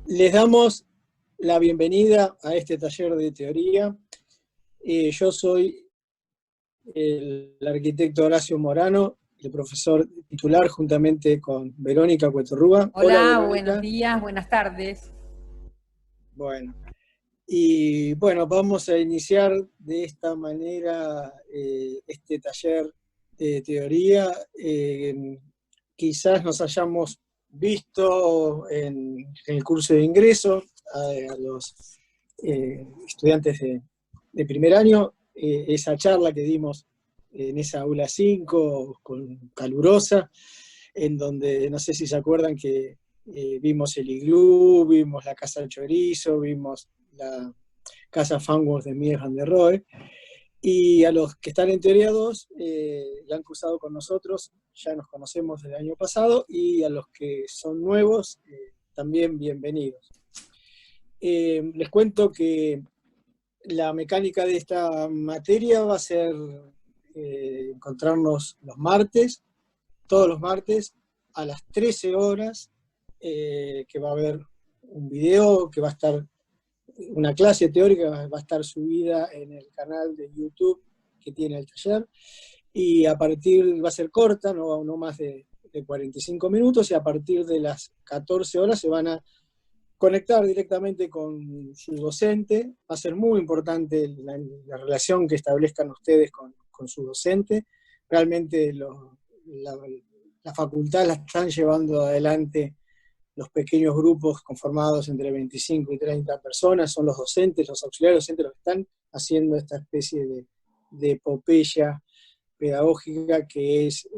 Les damos la bienvenida a este taller de teoría. Yo soy el arquitecto Horacio Morano, el profesor titular, juntamente con Verónica Cuetorrúa. Hola, Hola, buenos Verónica. días, buenas tardes. Bueno, y bueno, vamos a iniciar de esta manera este taller de teoría. Quizás nos hayamos visto en el curso de ingreso a los estudiantes de primer año, esa charla que dimos en esa aula 5 calurosa, en donde no sé si se acuerdan que vimos el iglú, vimos la casa del chorizo, vimos la casa Fanworth de Mies van der Rohe, y a los que están en teoría 2, ya han cursado con nosotros, ya nos conocemos del año pasado, y a los que son nuevos, también bienvenidos. Les cuento que la mecánica de esta materia va a ser encontrarnos los martes, todos los martes, a las 13 horas, que va a haber un video, que va a estar, una clase teórica va a estar subida en el canal de YouTube que tiene el taller, y a partir, va a ser corta, no más de 45 minutos, y a partir de las 14 horas se van a conectar directamente con su docente. Va a ser muy importante la relación que establezcan ustedes con su docente. Realmente la facultad la están llevando adelante los pequeños grupos conformados entre 25 y 30 personas, son los docentes, los auxiliares docentes los que están haciendo esta especie de epopeya pedagógica que es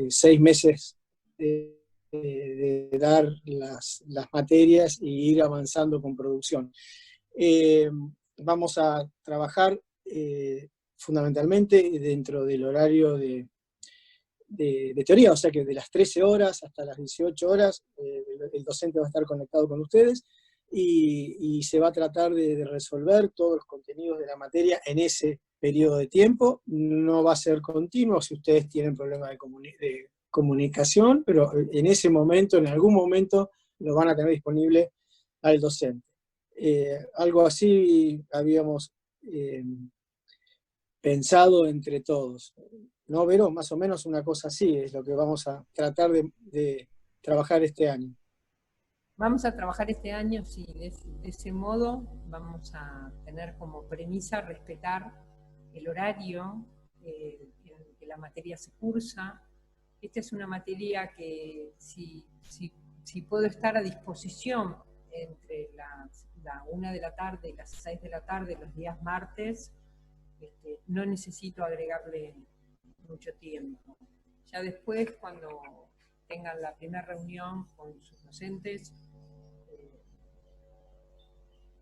6 meses de dar las materias y ir avanzando con producción. Vamos a trabajar fundamentalmente dentro del horario de teoría, o sea que de las 13 horas hasta las 18 horas el docente va a estar conectado con ustedes y se va a tratar de resolver todos los contenidos de la materia en ese periodo de tiempo. No va a ser continuo si ustedes tienen problemas de comunicación, pero en ese momento, en algún momento, lo van a tener disponible al docente. Algo así habíamos pensado entre todos. ¿No, Vero? Más o menos una cosa así es lo que vamos a tratar de trabajar este año. Vamos a trabajar este año, sí, de ese modo vamos a tener como premisa respetar el horario en el que la materia se cursa. Esta es una materia que si puedo estar a disposición entre la 1 de la tarde y las 6 de la tarde los días martes, no necesito agregarle mucho tiempo. Ya después, cuando tengan la primera reunión con sus docentes,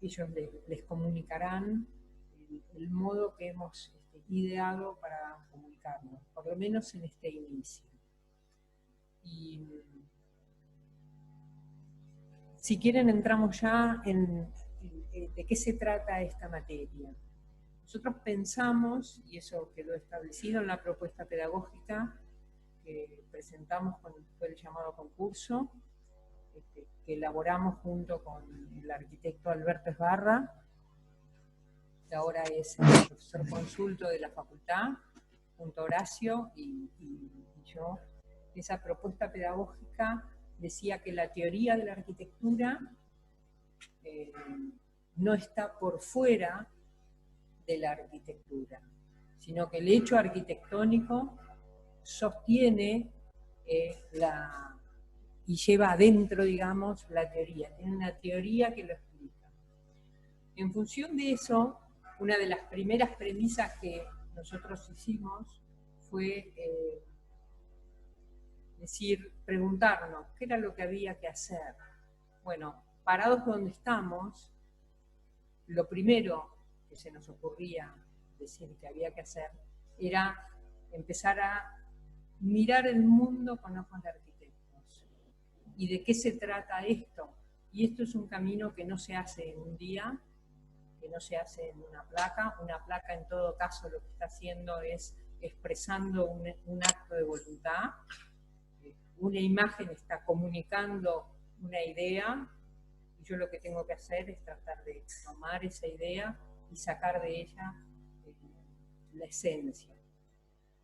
ellos les comunicarán el modo que hemos ideado para comunicarnos, por lo menos en este inicio. Y si quieren entramos ya en de qué se trata esta materia. Nosotros pensamos, y eso quedó establecido en la propuesta pedagógica que presentamos cuando fue el llamado concurso, que elaboramos junto con el arquitecto Alberto Esbarra, que ahora es el profesor consulto de la facultad, junto a Horacio y yo. Esa propuesta pedagógica decía que la teoría de la arquitectura no está por fuera de la arquitectura, sino que el hecho arquitectónico sostiene y lleva adentro, digamos, la teoría. Tiene una teoría que lo explica. En función de eso, una de las primeras premisas que nosotros hicimos fue preguntarnos qué era lo que había que hacer. Bueno, parados donde estamos, lo primero que se nos ocurría decir que había que hacer era empezar a mirar el mundo con ojos de arquitectos. ¿Y de qué se trata esto? Y esto es un camino que no se hace en un día, que no se hace en una placa. Una placa, en todo caso, lo que está haciendo es expresando un acto de voluntad. Una imagen está comunicando una idea, Y yo lo que tengo que hacer es tratar de tomar esa idea y sacar de ella la esencia.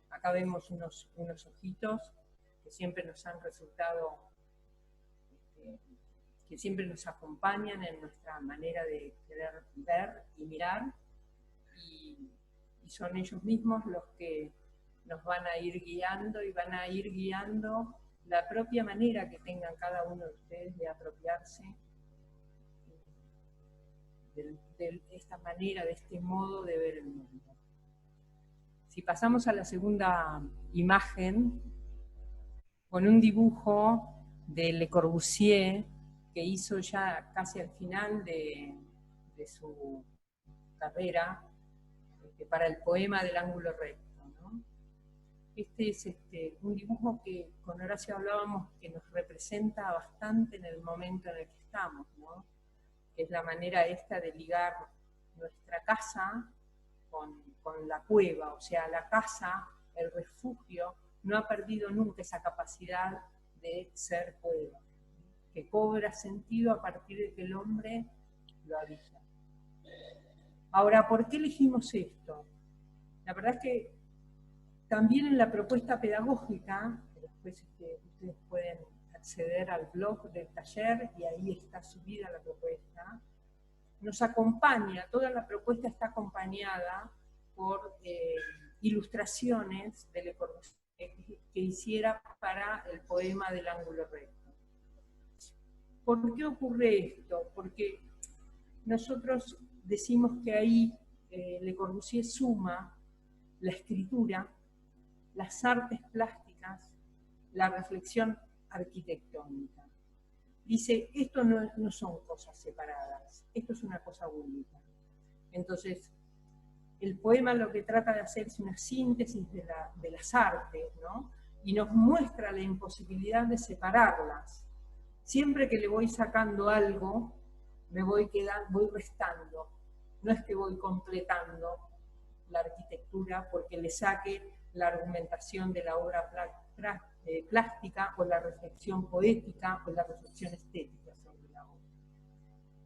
Acá vemos unos ojitos que siempre nos han resultado, que siempre nos acompañan en nuestra manera de querer ver y mirar, y son ellos mismos los que nos van a ir guiando y van a ir guiando la propia manera que tengan cada uno de ustedes de apropiarse de esta manera, de este modo de ver el mundo. Si pasamos a la segunda imagen, con un dibujo de Le Corbusier, que hizo ya casi al final de su carrera, para el poema del ángulo recto, ¿no? Este es un dibujo que con Horacio hablábamos que nos representa bastante en el momento en el que estamos, ¿no? Que es la manera esta de ligar nuestra casa con la cueva, o sea, la casa, el refugio, no ha perdido nunca esa capacidad de ser cueva, que cobra sentido a partir de que el hombre lo habita. Ahora, ¿por qué elegimos esto? La verdad es que también en la propuesta pedagógica, que después ustedes pueden acceder al blog del taller y ahí está subida la propuesta, nos acompaña, toda la propuesta está acompañada por ilustraciones de Le Corbusier que hiciera para el poema del ángulo recto. ¿Por qué ocurre esto? Porque nosotros decimos que ahí Le Corbusier suma la escritura, las artes plásticas, la reflexión arquitectónica. Dice, esto no son cosas separadas, esto es una cosa única. Entonces, el poema lo que trata de hacer es una síntesis de las artes, ¿no? Y nos muestra la imposibilidad de separarlas. Siempre que le voy sacando algo, me voy restando. No es que voy completando la arquitectura porque le saque la argumentación de la obra plástica o la reflexión poética o la reflexión estética sobre la obra.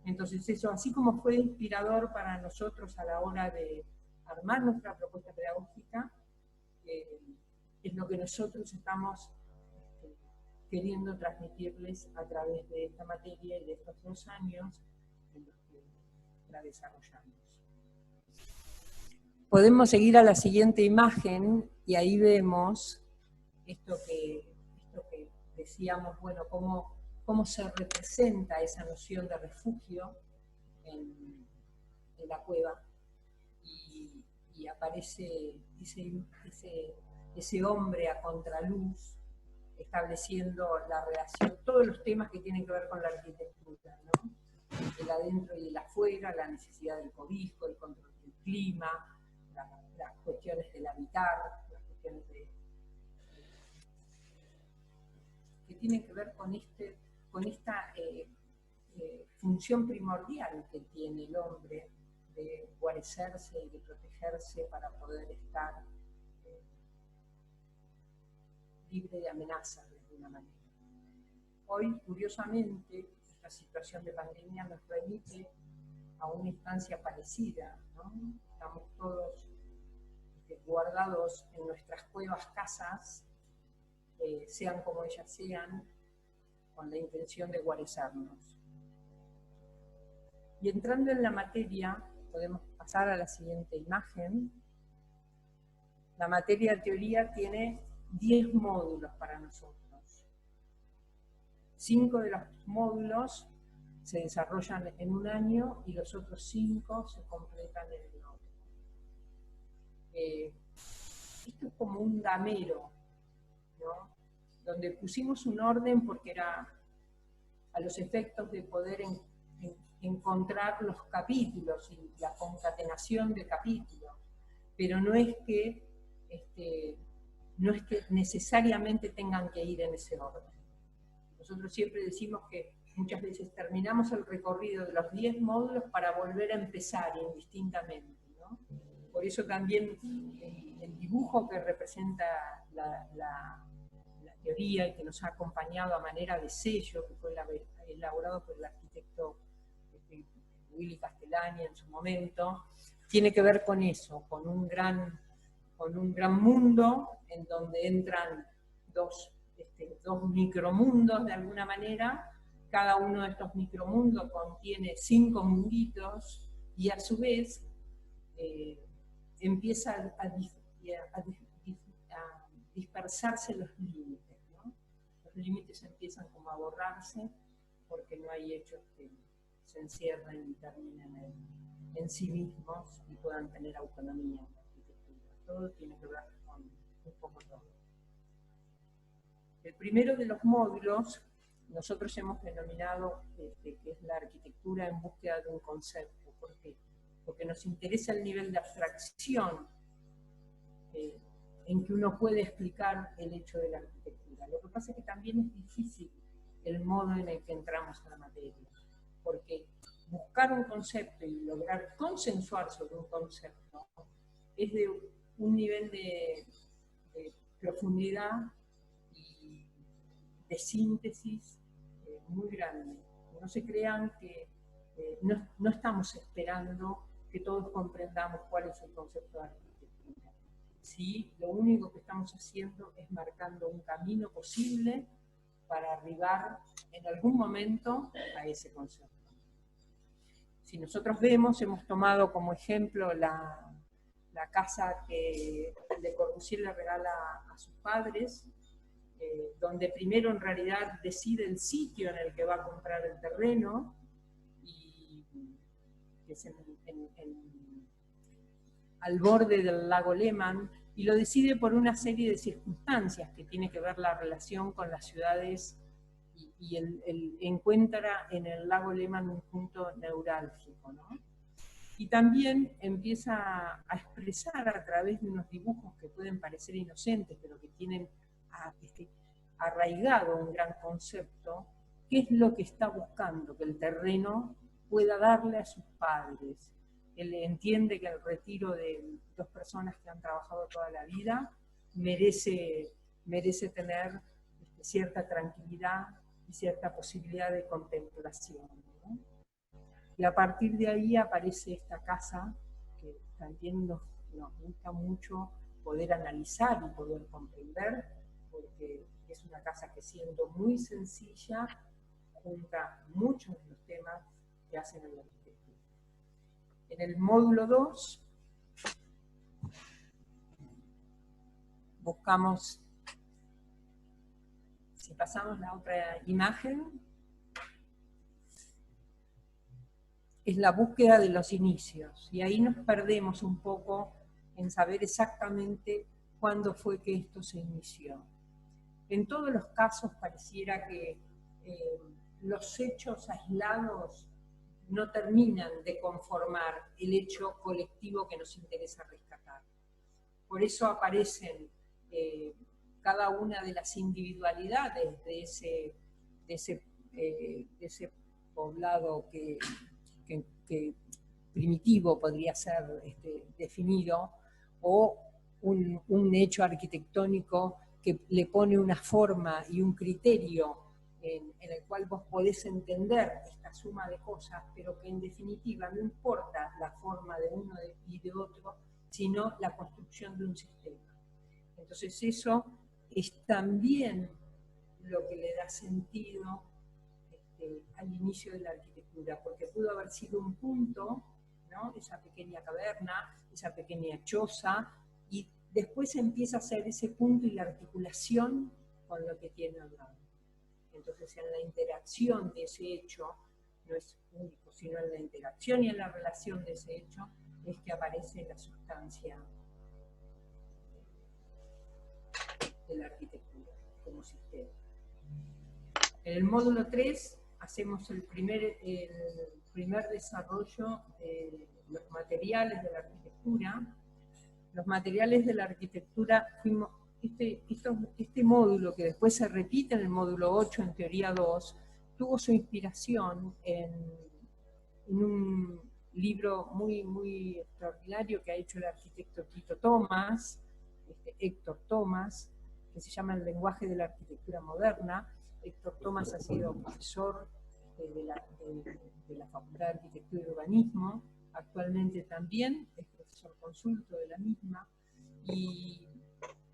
Entonces eso, así como fue inspirador para nosotros a la hora de armar nuestra propuesta pedagógica, es lo que nosotros estamos queriendo transmitirles a través de esta materia y de estos 2 años en los que la desarrollamos. Podemos seguir a la siguiente imagen y ahí vemos esto que decíamos, bueno, cómo se representa esa noción de refugio en la cueva. Y aparece ese hombre a contraluz, estableciendo la relación, todos los temas que tienen que ver con la arquitectura, ¿no? El adentro y el afuera, la necesidad del cobijo, el control del clima, las cuestiones del habitar, las cuestiones que tienen que ver con esta función primordial que tiene el hombre de guarecerse y de protegerse para poder estar libre de amenazas de alguna manera. Hoy, curiosamente, esta situación de pandemia nos remite a una instancia parecida, ¿no? Estamos todos guardados en nuestras cuevas casas, sean como ellas sean, con la intención de guarecernos. Y entrando en la materia, podemos pasar a la siguiente imagen. La materia de teoría tiene 10 módulos para nosotros. 5 de los módulos se desarrollan en un año y los otros 5 se completan en el otro. Esto es como un damero, ¿no? Donde pusimos un orden porque era a los efectos de poder encontrar los capítulos y la concatenación de capítulos, pero no es que necesariamente tengan que ir en ese orden. Nosotros siempre decimos que muchas veces terminamos el recorrido de los 10 módulos para volver a empezar indistintamente, ¿no? Por eso también el dibujo que representa la teoría y que nos ha acompañado a manera de sello, que fue elaborado por el arquitecto Willy Castellani en su momento, tiene que ver con eso, con un gran mundo en donde entran dos micromundos de alguna manera. Cada uno de estos micromundos contiene 5 munditos y a su vez empieza a dispersarse los límites, ¿no? Los límites empiezan como a borrarse porque no hay hechos que se encierren y terminen en sí mismos y puedan tener autonomía en la arquitectura. Todo tiene que ver con un poco todo. El primero de los módulos nosotros hemos denominado que es la arquitectura en búsqueda de un concepto. ¿Por qué? Porque nos interesa el nivel de abstracción en que uno puede explicar el hecho de la arquitectura. Lo que pasa es que también es difícil el modo en el que entramos a la materia, porque buscar un concepto y lograr consensuar sobre un concepto es de un nivel de profundidad y de síntesis muy grande. No se crean que no estamos esperando que todos comprendamos cuál es el concepto de arquitectura. Sí, lo único que estamos haciendo es marcando un camino posible para arribar en algún momento a ese concepto. Si nosotros vemos, hemos tomado como ejemplo la casa que Le Corbusier le regala a sus padres, donde primero en realidad decide el sitio en el que va a comprar el terreno, y que es al borde del lago Lehmann, y lo decide por una serie de circunstancias que tiene que ver la relación con las ciudades, y encuentra en el lago Lehmann un punto neurálgico, ¿no? Y también empieza a expresar a través de unos dibujos que pueden parecer inocentes, pero que tienen arraigado un gran concepto, qué es lo que está buscando que el terreno pueda darle a sus padres. Él entiende que el retiro de 2 personas que han trabajado toda la vida merece tener cierta tranquilidad y cierta posibilidad de contemplación, ¿no? Y a partir de ahí aparece esta casa que también nos gusta mucho poder analizar y poder comprender, porque es una casa que, siendo muy sencilla, junta muchos de los temas que hacen en la arquitectura. En el módulo 2 buscamos, si pasamos la otra imagen, es la búsqueda de los inicios, y ahí nos perdemos un poco en saber exactamente cuándo fue que esto se inició. En todos los casos pareciera que los hechos aislados no terminan de conformar el hecho colectivo que nos interesa rescatar. Por eso aparecen cada una de las individualidades de ese poblado que primitivo podría ser definido, o un hecho arquitectónico que le pone una forma y un criterio en el cual vos podés entender esta suma de cosas, pero que en definitiva no importa la forma de uno y de otro, sino la construcción de un sistema. Entonces eso es también lo que le da sentido al inicio de la arquitectura, porque pudo haber sido un punto, ¿no? Esa pequeña caverna, esa pequeña choza, y después empieza a ser ese punto y la articulación con lo que tiene al lado. Entonces, en la interacción de ese hecho, no es único, sino en la interacción y en la relación de ese hecho, es que aparece la sustancia de la arquitectura como sistema. En el módulo 3 hacemos el primer desarrollo de los materiales de la arquitectura. Los materiales de la arquitectura, este módulo, que después se repite en el módulo 8, en teoría 2, tuvo su inspiración en un libro muy, muy extraordinario que ha hecho el arquitecto Tito Thomas, Héctor Thomas, que se llama El lenguaje de la arquitectura moderna. Héctor Thomas ha sido profesor de la Facultad de Arquitectura y urbanismo, actualmente también es profesor consulto de la misma, y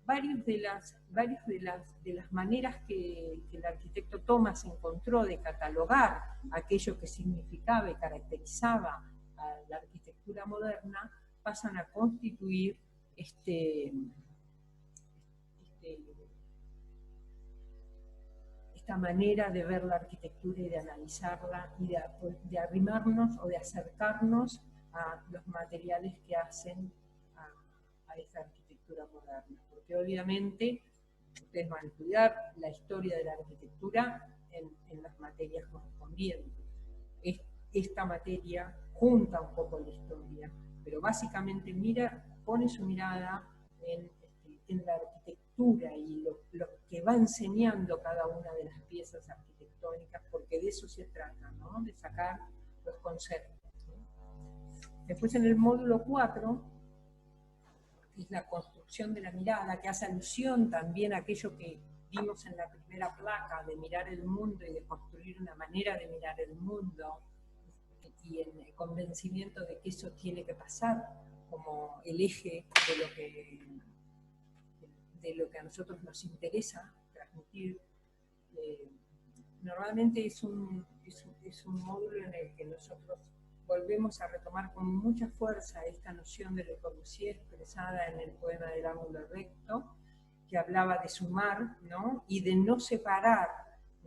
varias de las maneras que el arquitecto Thomas encontró de catalogar aquello que significaba y caracterizaba a la arquitectura moderna pasan a constituir esta manera de ver la arquitectura y de analizarla y de arrimarnos o de acercarnos a los materiales que hacen a esta arquitectura moderna. Porque obviamente ustedes van a estudiar la historia de la arquitectura en las materias correspondientes. Esta materia junta un poco la historia, pero básicamente pone su mirada en la arquitectura y lo que va enseñando cada una de las piezas arquitectónicas, porque de eso se trata, ¿no? De sacar los conceptos, ¿no? Después en el módulo 4, que es la construcción de la mirada, que hace alusión también a aquello que vimos en la primera placa, de mirar el mundo y de construir una manera de mirar el mundo, y en el convencimiento de que eso tiene que pasar como el eje de lo que a nosotros nos interesa transmitir. Normalmente es un módulo en el que nosotros volvemos a retomar con mucha fuerza esta noción de Le Corbusier expresada en el poema del ángulo recto, que hablaba de sumar, ¿no? Y de no separar,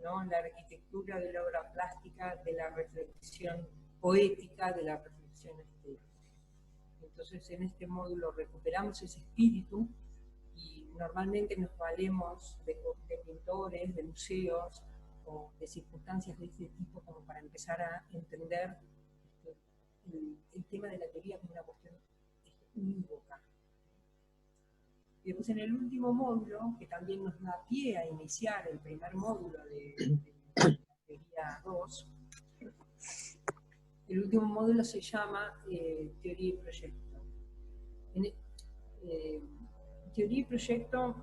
¿no?, la arquitectura de la obra plástica de la reflexión poética, de la reflexión estética. Entonces en este módulo recuperamos ese espíritu y normalmente nos valemos de pintores, de museos o de circunstancias de este tipo como para empezar a entender el tema de la teoría como una cuestión unívoca. Y después en el último módulo, que también nos da pie a iniciar el primer módulo de la teoría 2, el último módulo se llama Teoría y Proyecto. Teoría y Proyecto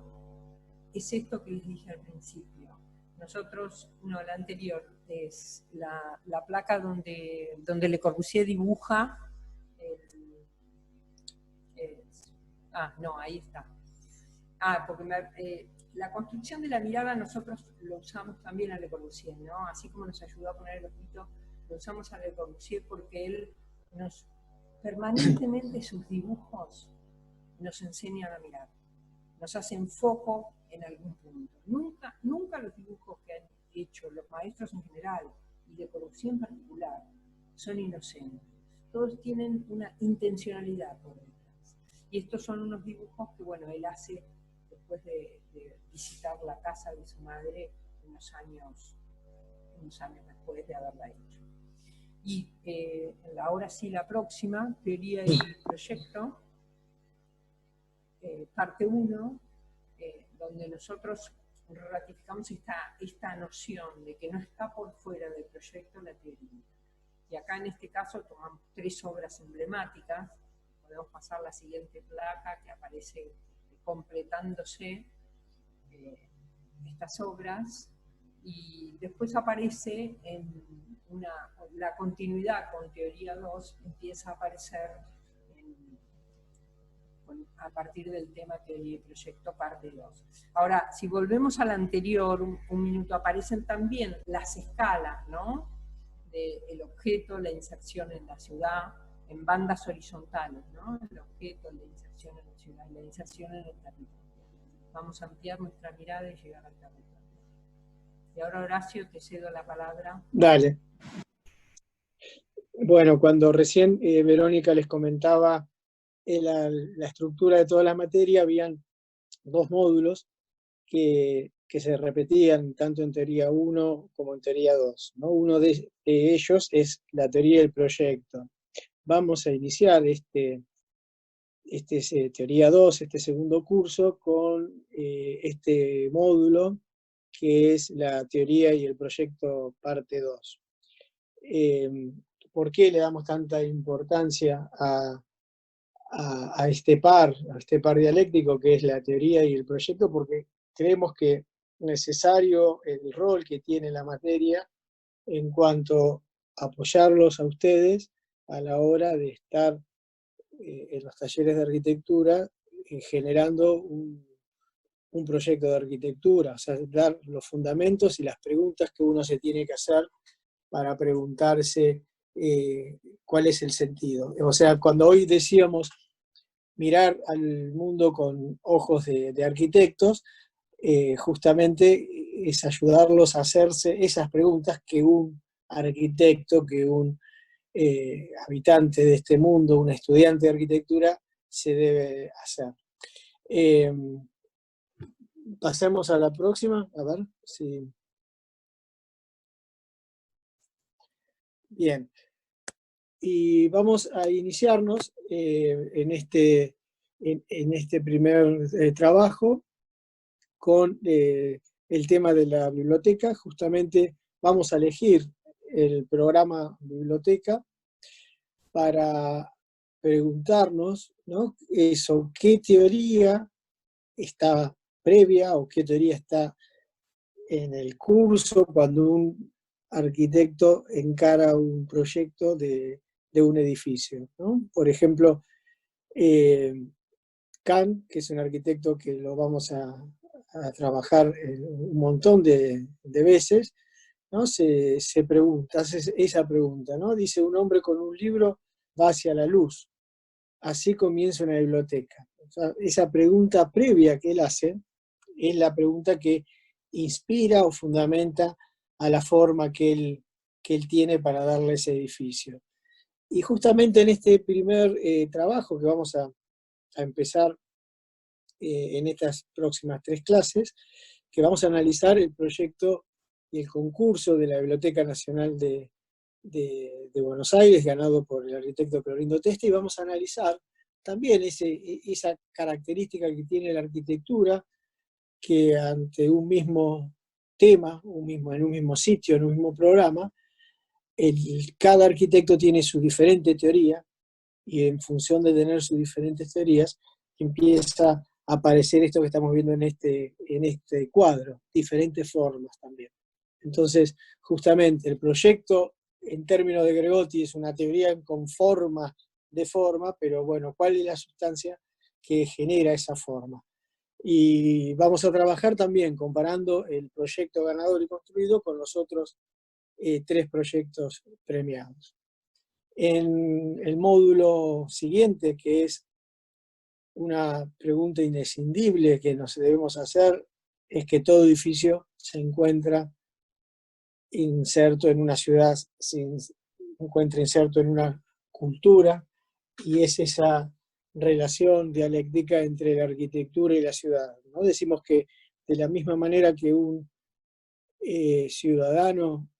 es esto que les dije al principio. Nosotros, la anterior, es la placa donde Le Corbusier dibuja ahí está. Porque la construcción de la mirada nosotros lo usamos también a Le Corbusier, ¿no? Así como nos ayudó a poner el ojito, lo usamos a Le Corbusier porque él permanentemente sus dibujos nos enseñan a mirar, nos hacen foco en algún punto. Nunca los dibujos que han hecho los maestros en general y Le Corbusier en particular son inocentes. Todos tienen una intencionalidad por detrás. Y estos son unos dibujos que, bueno, él hace después de visitar la casa de su madre unos años después de haberla hecho. Y ahora sí, la próxima, Teoría y Proyecto, parte 1, donde nosotros ratificamos esta noción de que no está por fuera del proyecto la teoría. Y acá en este caso tomamos 3 obras emblemáticas. Podemos pasar la siguiente placa que aparece completándose estas obras, y después aparece la continuidad con Teoría 2, empieza a aparecer a partir del tema Teoría y Proyecto, parte 2. Ahora, si volvemos al anterior, un minuto, aparecen también las escalas, ¿no?, del objeto, la inserción en la ciudad, en bandas horizontales, ¿no?, el objeto, la inserción en la ciudad y la inserción en el territorio. Vamos a ampliar nuestra mirada y llegar al territorio. Y ahora, Horacio, te cedo la palabra. Dale. Bueno, cuando recién Verónica les comentaba la estructura de toda la materia, habían 2 módulos que se repetían tanto en teoría 1 como en teoría 2, ¿no? Uno de ellos es la teoría del proyecto. Vamos a iniciar teoría 2, este segundo curso, con este módulo que es la teoría y el proyecto parte 2. ¿Por qué le damos tanta importancia a este par dialéctico que es la teoría y el proyecto? Porque creemos que es necesario el rol que tiene la materia en cuanto a apoyarlos a ustedes a la hora de estar en los talleres de arquitectura generando un proyecto de arquitectura, o sea, dar los fundamentos y las preguntas que uno se tiene que hacer para preguntarse cuál es el sentido. O sea, cuando hoy decíamos mirar al mundo con ojos de arquitectos, justamente es ayudarlos a hacerse esas preguntas que un arquitecto, que un habitante de este mundo, un estudiante de arquitectura, se debe hacer. Pasemos a la próxima, a ver si... Bien. Y vamos a iniciarnos en este primer trabajo con el tema de la biblioteca. Justamente vamos a elegir el programa biblioteca para preguntarnos, ¿no?, eso, qué teoría está previa o qué teoría está en el curso cuando un arquitecto encara un proyecto de un edificio, ¿no? Por ejemplo, Kant, que es un arquitecto que lo vamos a trabajar un montón de veces, ¿no? Se pregunta, hace esa pregunta, ¿no? Dice: un hombre con un libro va hacia la luz, así comienza una biblioteca. O sea, esa pregunta previa que él hace es la pregunta que inspira o fundamenta a la forma que él tiene para darle ese edificio. Y justamente en este primer trabajo que vamos a empezar en estas próximas 3 clases, que vamos a analizar el proyecto y el concurso de la Biblioteca Nacional de Buenos Aires, ganado por el arquitecto Clorindo Testa, y vamos a analizar también esa característica que tiene la arquitectura, que ante un mismo tema, en un mismo sitio, en un mismo programa, cada arquitecto tiene su diferente teoría, y en función de tener sus diferentes teorías, empieza a aparecer esto que estamos viendo en este cuadro, diferentes formas también. Entonces, justamente el proyecto, en términos de Gregotti, es una teoría con forma de forma, pero bueno, ¿cuál es la sustancia que genera esa forma? Y vamos a trabajar también comparando el proyecto ganador y construido con los otros 3 proyectos premiados. En el módulo siguiente, que es una pregunta indescindible que nos debemos hacer, es que todo edificio se encuentra inserto en una ciudad, se encuentra inserto en una cultura, y es esa relación dialéctica entre la arquitectura y la ciudad, ¿no? Decimos que de la misma manera que un ciudadano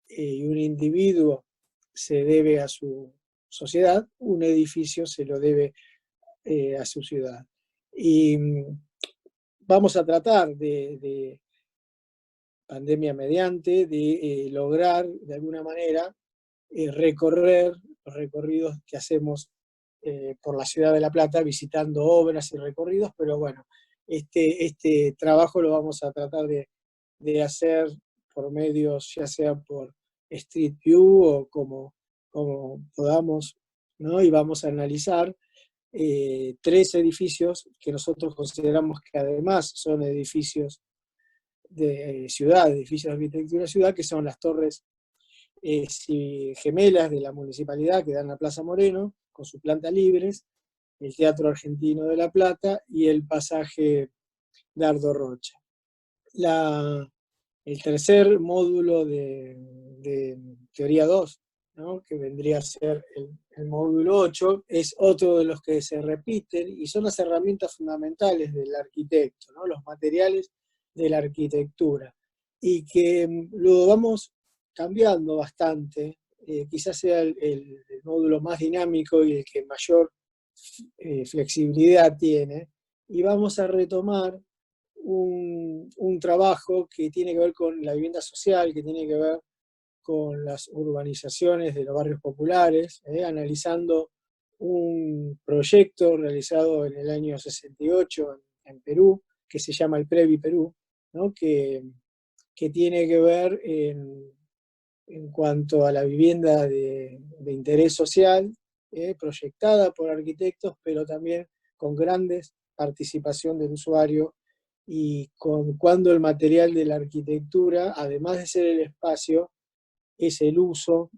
y un individuo se debe a su sociedad, un edificio se lo debe a su ciudad. Y vamos a tratar de pandemia mediante, de lograr de alguna manera recorrer los recorridos que hacemos por la ciudad de La Plata, visitando obras y recorridos, pero bueno, este trabajo lo vamos a tratar de hacer por medios, ya sea por Street View o como podamos, ¿no? Y vamos a analizar 3 edificios que nosotros consideramos que además son edificios de ciudad, edificios de arquitectura de ciudad, que son las torres gemelas de la municipalidad que dan a Plaza Moreno, con su planta libres, el Teatro Argentino de La Plata y el pasaje Dardo Rocha. El tercer módulo de teoría 2, ¿no?, que vendría a ser el módulo 8, es otro de los que se repiten y son las herramientas fundamentales del arquitecto, ¿no?, los materiales de la arquitectura, y que lo vamos cambiando bastante. Quizás sea el módulo más dinámico y el que mayor flexibilidad tiene, y vamos a retomar un trabajo que tiene que ver con la vivienda social, que tiene que ver con las urbanizaciones de los barrios populares, analizando un proyecto realizado en el año 68 en Perú, que se llama el Previ Perú, ¿no?, que tiene que ver en cuanto a la vivienda de interés social, proyectada por arquitectos, pero también con grandes participación del usuario, y cuando el material de la arquitectura, además de ser el espacio, es el uso,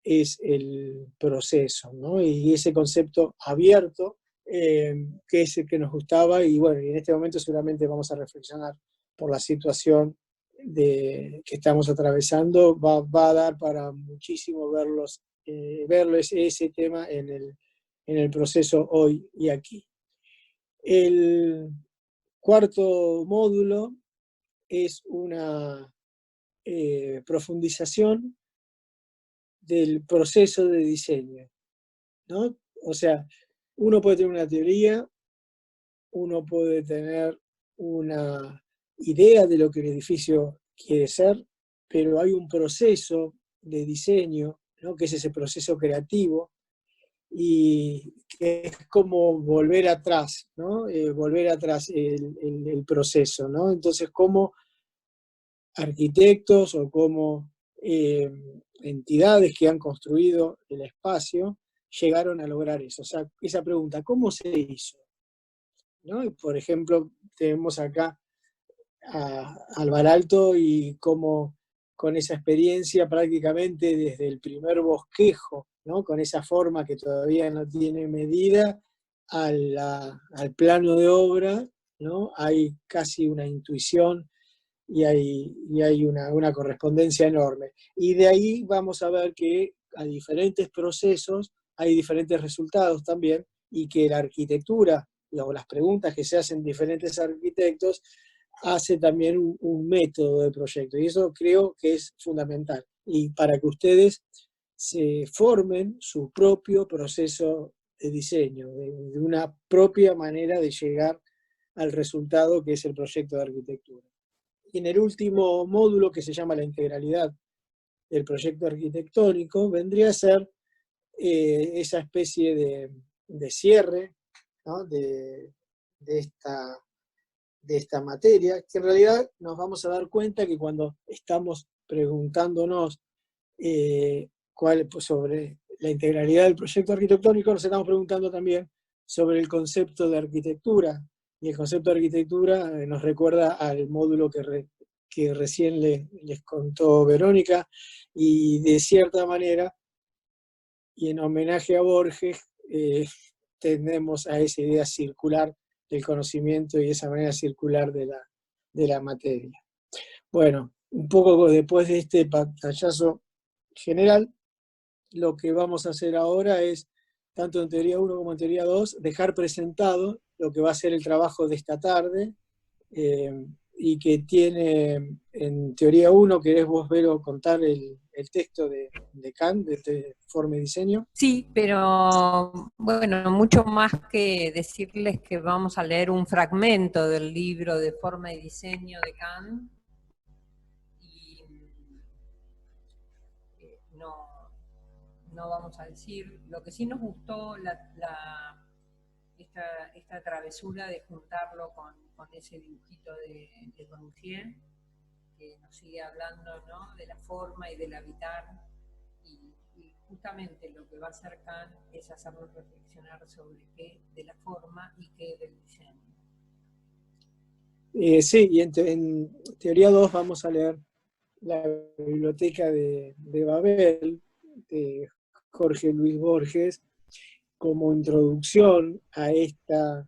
es el proceso, ¿no? Y ese concepto abierto, que es el que nos gustaba, y bueno, y en este momento seguramente vamos a reflexionar por la situación que estamos atravesando, va a dar para muchísimo verlo ese tema en el proceso hoy y aquí. El cuarto módulo es una profundización del proceso de diseño, ¿no? O sea, uno puede tener una teoría, uno puede tener una idea de lo que el edificio quiere ser, pero hay un proceso de diseño, ¿no? Que es ese proceso creativo, y que es como volver atrás, ¿no? Volver atrás el proceso, ¿no? Entonces, como arquitectos o como entidades que han construido el espacio llegaron a lograr eso. O sea, esa pregunta, ¿cómo se hizo? ¿No? Y por ejemplo, tenemos acá a Alvar Aalto, y cómo con esa experiencia prácticamente desde el primer bosquejo, ¿no? Con esa forma que todavía no tiene medida, al plano de obra, ¿no? Hay casi una intuición, y hay una correspondencia enorme. Y de ahí vamos a ver que a diferentes procesos hay diferentes resultados también, y que la arquitectura, o las preguntas que se hacen diferentes arquitectos, hace también un método de proyecto. Y eso creo que es fundamental. Y para que ustedes se formen su propio proceso de diseño, de una propia manera de llegar al resultado que es el proyecto de arquitectura. Y en el último módulo, que se llama la integralidad del proyecto arquitectónico, vendría a ser esa especie de cierre, ¿no? de esta materia, que en realidad nos vamos a dar cuenta que cuando estamos preguntándonos sobre la integralidad del proyecto arquitectónico, nos estamos preguntando también sobre el concepto de arquitectura, y el concepto de arquitectura nos recuerda al módulo que recién les contó Verónica, y de cierta manera, y en homenaje a Borges, tendemos a esa idea circular del conocimiento y esa manera circular de la materia. Bueno, un poco después de este pantallazo general, lo que vamos a hacer ahora es, tanto en teoría 1 como en teoría 2, dejar presentado lo que va a ser el trabajo de esta tarde, y que tiene, en teoría 1, ¿querés vos, Vero, contar el texto de Kant, de forma y diseño? Sí, pero bueno, mucho más que decirles que vamos a leer un fragmento del libro de forma y diseño de Kant, y no vamos a decir. Lo que sí nos gustó esta travesura de juntarlo con ese dibujito de Corbusier, que nos sigue hablando, ¿no? De la forma y del habitar, y justamente lo que va a hacer Kant es hacernos reflexionar sobre qué de la forma y qué del diseño. Sí, y en teoría 2 vamos a leer la biblioteca de Babel, de Jorge Luis Borges, como introducción a esta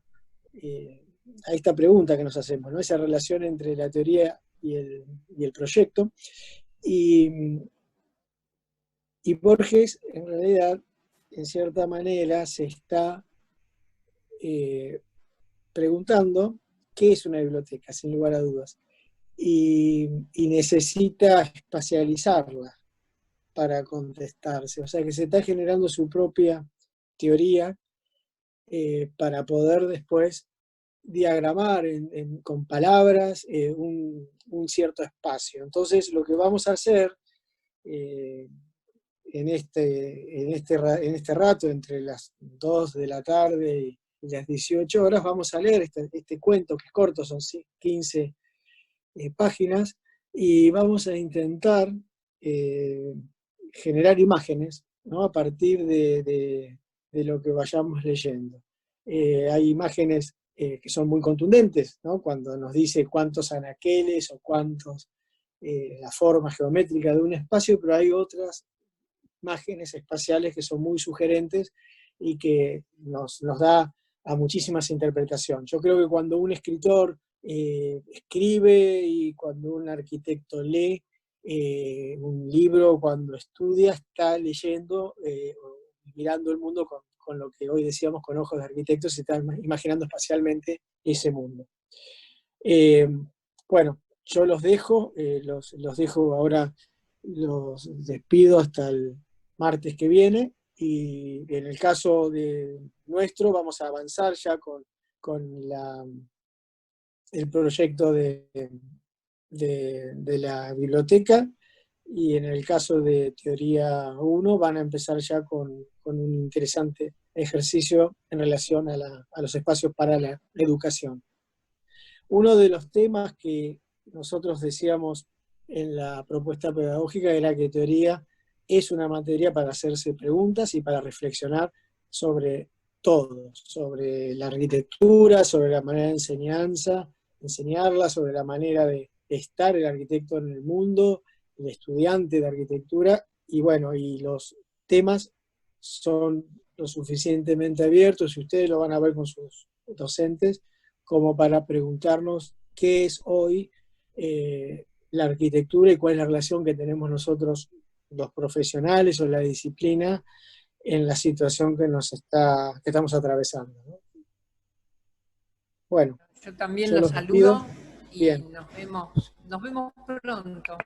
pregunta que nos hacemos, ¿no? Esa relación entre la teoría y el proyecto. Y Borges, en realidad, en cierta manera, se está preguntando qué es una biblioteca, sin lugar a dudas, y necesita espacializarla para contestarse. O sea que se está generando su propia teoría, para poder después diagramar con palabras un cierto espacio. Entonces, lo que vamos a hacer en este rato, entre las 2 de la tarde y las 18 horas, vamos a leer este cuento, que es corto, son 15 páginas, y vamos a intentar generar imágenes ¿no? A partir de lo que vayamos leyendo. Hay imágenes que son muy contundentes, ¿no? Cuando nos dice cuántos anaqueles o cuántos, la forma geométrica de un espacio, pero hay otras imágenes espaciales que son muy sugerentes y que nos da a muchísimas interpretaciones. Yo creo que cuando un escritor escribe y cuando un arquitecto lee un libro, cuando estudia, está leyendo, mirando el mundo con lo que hoy decíamos con ojos de arquitectos, se está imaginando espacialmente ese mundo. Eh, bueno, yo los dejo, los dejo ahora, los despido hasta el martes que viene, y en el caso de nuestro vamos a avanzar ya con el proyecto de la biblioteca, y en el caso de Teoría 1 van a empezar ya con un interesante ejercicio en relación a los espacios para la educación. Uno de los temas que nosotros decíamos en la propuesta pedagógica era que teoría es una materia para hacerse preguntas y para reflexionar sobre todo, sobre la arquitectura, sobre la manera de enseñarla, sobre la manera de estar el arquitecto en el mundo, el estudiante de arquitectura, y bueno, y los temas son lo suficientemente abiertos, y ustedes lo van a ver con sus docentes, como para preguntarnos qué es hoy la arquitectura y cuál es la relación que tenemos nosotros, los profesionales o la disciplina, en la situación que estamos atravesando, ¿no? Bueno, Yo también yo los los despido. saludo y Bien, nos vemos pronto.